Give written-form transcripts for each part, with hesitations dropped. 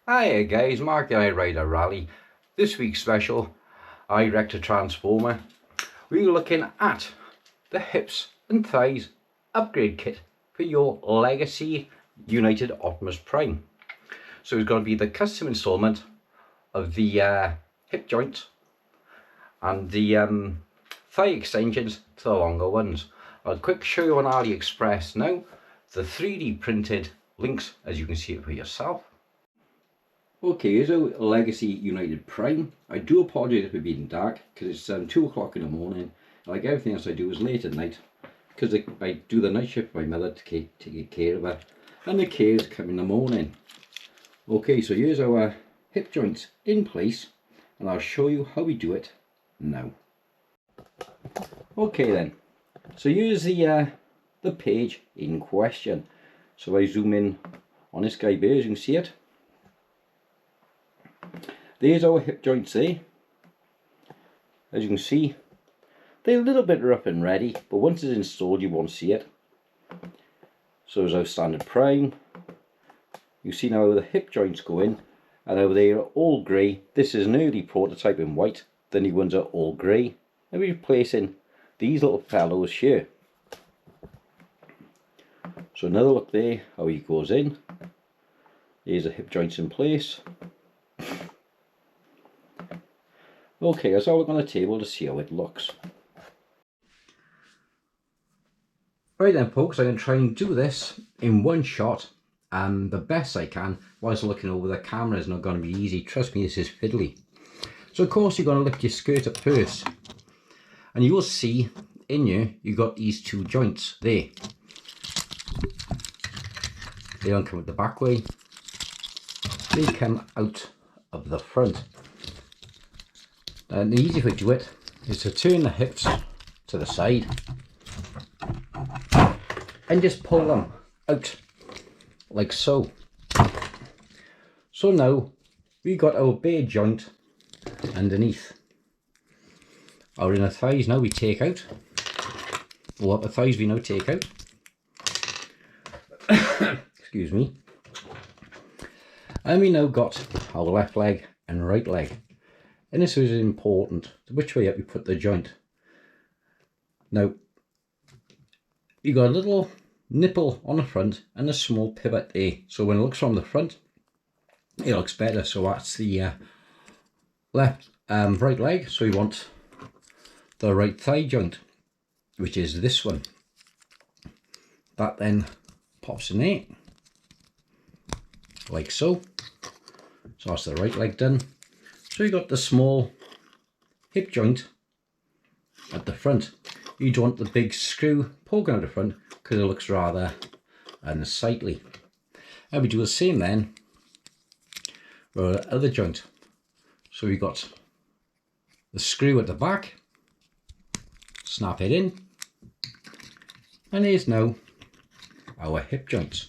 Hiya guys, Mark the I Rider Rally. This week's special, I wrecked a transformer. We're looking at the hips and thighs upgrade kit for your Legacy United Optimus Prime. So it's going to be the custom installment of the hip joints and the thigh extensions to the longer ones. I'll quick show you on AliExpress now. The 3D printed links, as you can see it for yourself. Okay, here's our Legacy United Prime. I do apologise if it's been dark because it's 2 o'clock in the morning. Like everything else I do is late at night because I do the night shift for my mother to take care of her, and the kids come in the morning. Okay, so here's our hip joints in place and I'll show you how we do it now. Okay then, so here's the page in question. So I zoom in on this guy here, as you can see it. There's our hip joints there. As you can see, they're a little bit rough and ready, but once it's installed you won't see it. So as our standard Prime, you see now the hip joints go in, and now they are all grey. This is an early prototype in white, the new ones are all grey. And we're replacing these little fellows here. So another look there, how he goes in. There's the hip joints in place. Okay, let's have a look on the table to see how it looks. Right then folks, I'm going to try and do this in one shot and the best I can whilst looking over the camera. Is not going to be easy, trust me, this is fiddly. So of course you're going to lift your skirt up first, and you will see in here you've got these two joints there. They don't come out the back way, they come out of the front. And the easy way to do it is to turn the hips to the side and just pull them out like so. So now we got our bare joint underneath. Our inner thighs now we take out, or upper thighs we now take out. Excuse me. And we now got our left leg and right leg. And this is important, which way up you put the joint. Now, you got a little nipple on the front and a small pivot there. So when it looks from the front, it looks better. So that's the right leg. So you want the right thigh joint, which is this one. That then pops in there, like so. So that's the right leg done. So you got the small hip joint at the front. You don't want the big screw poking out the front because it looks rather unsightly. And we do the same then for the other joint. So we got the screw at the back, snap it in, and here's now our hip joints.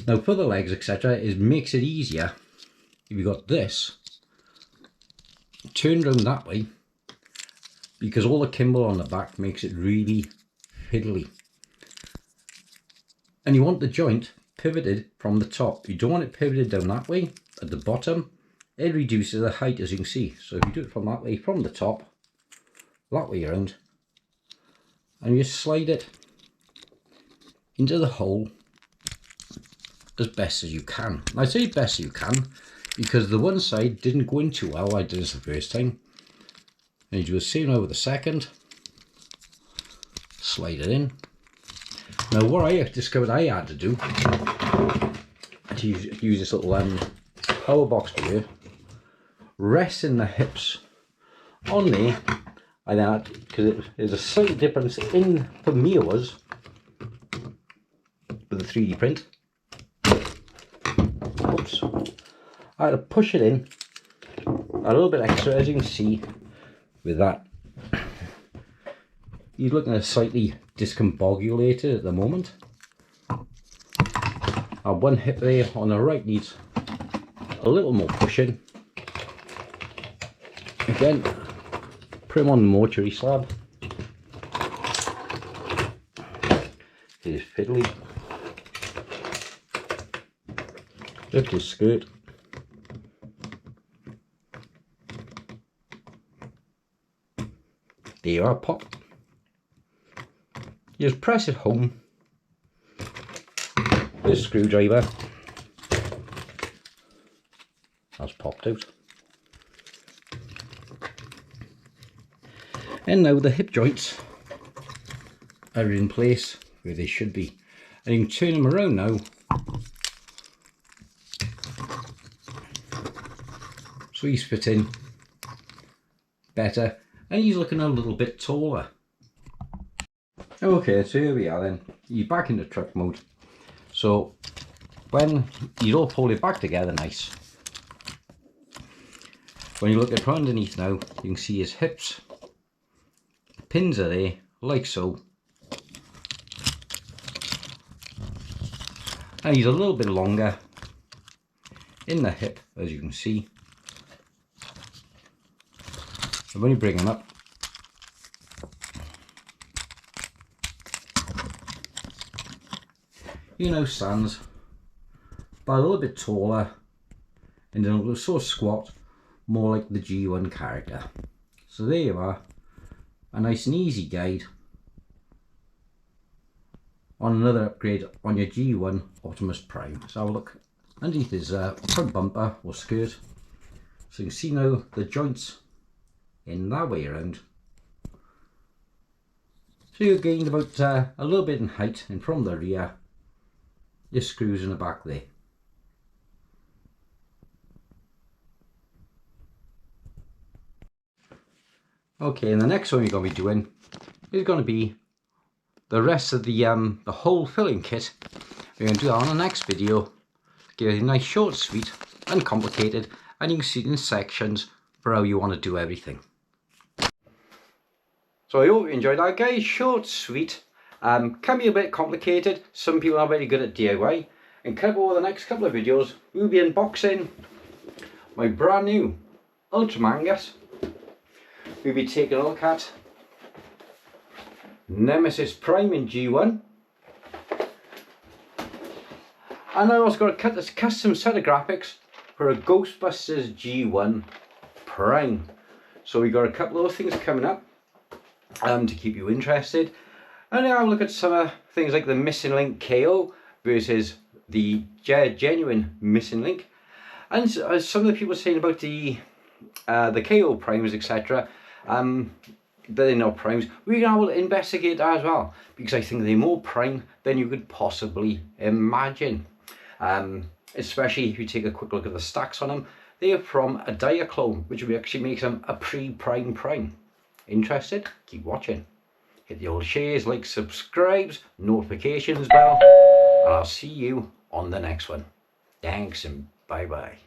Now for the legs etc, it makes it easier if you got this turned around that way, because all the kimble on the back makes it really fiddly. And you want the joint pivoted from the top. You don't want it pivoted down that way at the bottom. It reduces the height, as you can see. So if you do it from that way, from the top, that way around, and you slide it into the hole as best as you can. And I say best as you can because the one side didn't go in too well. I did this the first time. And you do the same over the second. Slide it in. Now what I discovered I had to do, to use this little power box here, resting the hips on there, and that, because there's a slight difference in, for me it was, with the 3D print. Oops. I had to push it in a little bit extra, as you can see with that. He's looking at slightly discombobulated at the moment. And one hip there on the right needs a little more pushing. Again, put him on the mortuary slab. It is fiddly. lift his skirt. There you are, pop. You just press it home. This screwdriver has popped out. And now the hip joints are in place where they should be. And you can turn them around now. So he's fitting better and he's looking a little bit taller. Okay, so here we are then. You're back into truck mode. So when you all pull it back together nice. When you look at underneath now, you can see his hips. The pins are there, like so. And he's a little bit longer in the hip, as you can see. And when you bring him up, he now stands but a little bit taller and a little so squat, more like the G1 character. So there you are, a nice and easy guide on another upgrade on your G1 Optimus Prime. So have a look underneath his front bumper or skirt. So you can see now the joints in that way around. So you've gained about a little bit in height, and from the rear, your screws in the back there. Okay, and the next one you're going to be doing is going to be the rest of the whole filling kit. We're going to do that on the next video. Give it a nice, short, sweet, uncomplicated, and you can see it in sections for how you want to do everything. So I hope you enjoyed that, guys. Short, sweet, can be a bit complicated. Some people are very good at DIY. And coming over the next couple of videos, we'll be unboxing my brand new Ultramangus. We'll be taking a look at Nemesis Prime in G1. And I also got to cut this custom set of graphics for a Ghostbusters G1 Prime. So we got a couple of those things coming up to keep you interested. And now I'll look at some things like the Missing Link KO versus the genuine Missing Link. And some of the people saying about the KO primes, etc. They're not primes. We're going to investigate that as well, because I think they're more prime than you could possibly imagine. Especially if you take a quick look at the stacks on them. They are from a Diaclone, which actually makes them a pre-prime prime. Interested? Keep watching. Hit the old shares, like, subscribes, notifications bell, and I'll see you on the next one. Thanks and bye bye.